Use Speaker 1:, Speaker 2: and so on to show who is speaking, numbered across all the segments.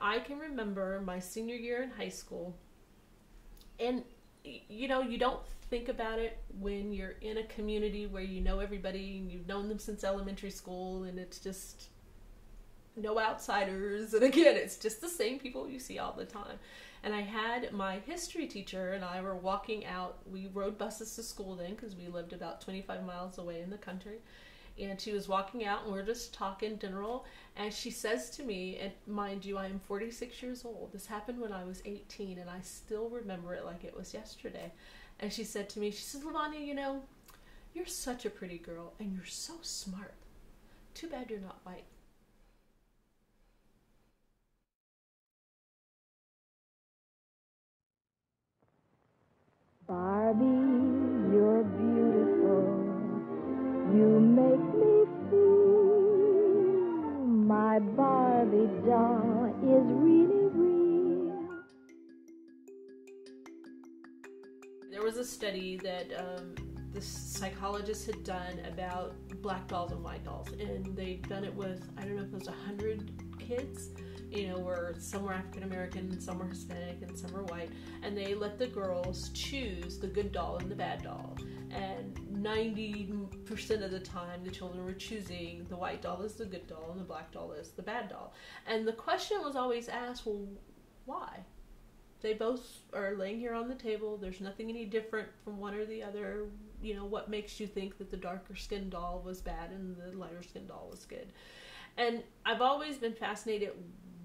Speaker 1: I can remember my senior year in high school, and you know, you don't think about it when you're in a community where you know everybody and you've known them since elementary school, and it's just no outsiders, and again, it's just the same people you see all the time. And I had my history teacher and I were walking out. We rode buses to school then because we lived about 25 miles away in the country. And she was walking out and we're just talking general, and she says to me, and mind you, I am 46 years old. This happened when I was 18 and I still remember it like it was yesterday. And she said to me, she says, "Lavanya, you know, you're such a pretty girl and you're so smart. Too bad you're not white."
Speaker 2: Barbie, you're beautiful. You make me feel my Barbie doll is really real.
Speaker 1: There was a study that the psychologist had done about black dolls and white dolls, and they'd done it with, I don't know if it was 100 kids, you know, where some were African American, some were Hispanic, and some were white, and they let the girls choose the good doll and the bad doll. And 90% of the time, the children were choosing the white doll as the good doll and the black doll as the bad doll. And the question was always asked, well, why? They both are laying here on the table. There's nothing any different from one or the other. You know, what makes you think that the darker skinned doll was bad and the lighter skinned doll was good? And I've always been fascinated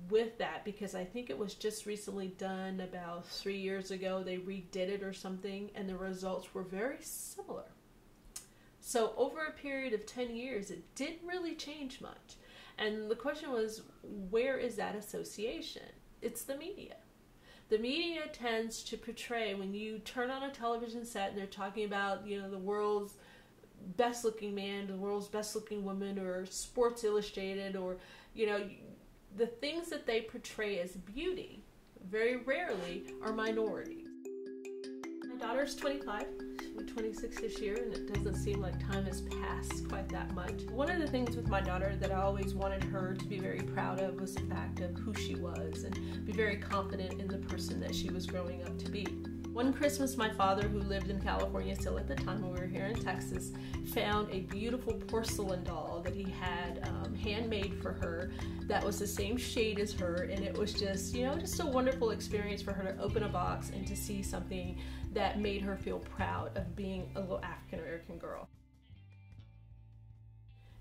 Speaker 1: with that because I think it was just recently done about 3 years ago. They redid it or something, and the results were very similar. So over a period of 10 years, it didn't really change much. And the question was, where is that association? It's the media. The media tends to portray, when you turn on a television set and they're talking about, you know, the world's best looking man, the world's best looking woman, or Sports Illustrated, or, you know, the things that they portray as beauty very rarely are minorities. My daughter's 25, she'll be 26 this year, and it doesn't seem like time has passed quite that much. One of the things with my daughter that I always wanted her to be very proud of was the fact of who she was and be very confident in the person that she was growing up to be. One Christmas, my father, who lived in California still at the time when we were here in Texas, found a beautiful porcelain doll that he had handmade for her that was the same shade as her, and it was just, you know, just a wonderful experience for her to open a box and to see something that made her feel proud of being a little African American girl.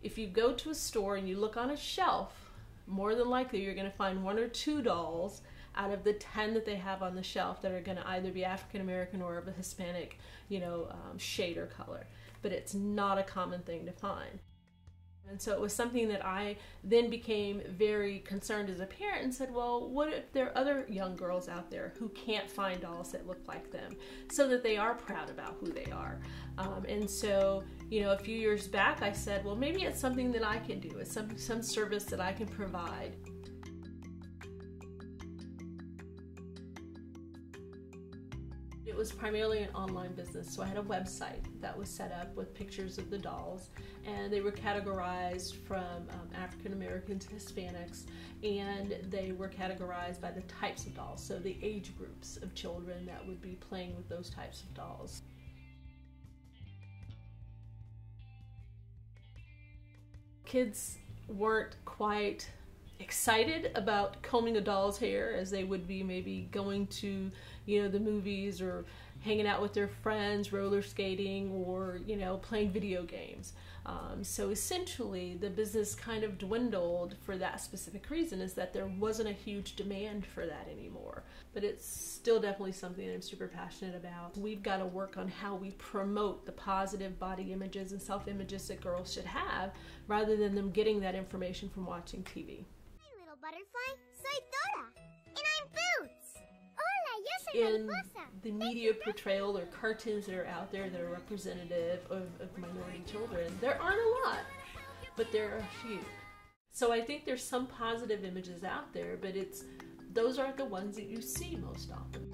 Speaker 1: If you go to a store and you look on a shelf, more than likely you're going to find 1 or 2 dolls out of the 10 that they have on the shelf that are going to either be African American or of a Hispanic, you know, shade or color. But it's not a common thing to find. And so it was something that I then became very concerned as a parent and said, well, what if there are other young girls out there who can't find dolls that look like them, so that they are proud about who they are? And so, you know, a few years back I said, well, maybe it's something that I can do. It's some service that I can provide. It was primarily an online business, so I had a website that was set up with pictures of the dolls, and they were categorized from African American to Hispanics, and they were categorized by the types of dolls, so the age groups of children that would be playing with those types of dolls. Kids weren't quite excited about combing a doll's hair as they would be maybe going to, you know, the movies or hanging out with their friends, roller skating, or, you know, playing video games. So essentially the business kind of dwindled for that specific reason, is that there wasn't a huge demand for that anymore. But it's still definitely something that I'm super passionate about. We've got to work on how we promote the positive body images and self-images that girls should have, rather than them getting that information from watching TV.
Speaker 3: Butterfly, soy Dora, and I'm Boots. Hola, yo soy
Speaker 1: In
Speaker 3: Mariposa.
Speaker 1: the media portrayal or cartoons that are out there that are representative of minority children, there aren't a lot, but there are a few. So I think there's some positive images out there, but those aren't the ones that you see most often.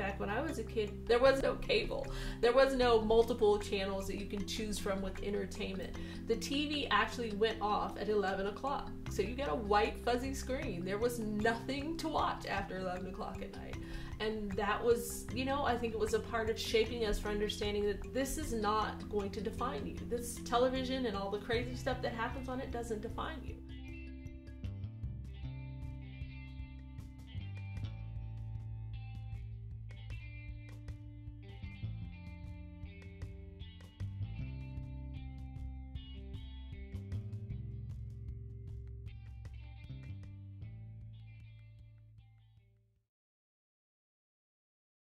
Speaker 1: back when I was a kid, there was no cable. There was no multiple channels that you can choose from with entertainment. The TV actually went off at 11 o'clock. So you got a white fuzzy screen. There was nothing to watch after 11 o'clock at night. And that was, you know, I think it was a part of shaping us for understanding that this is not going to define you. This television and all the crazy stuff that happens on it doesn't define you.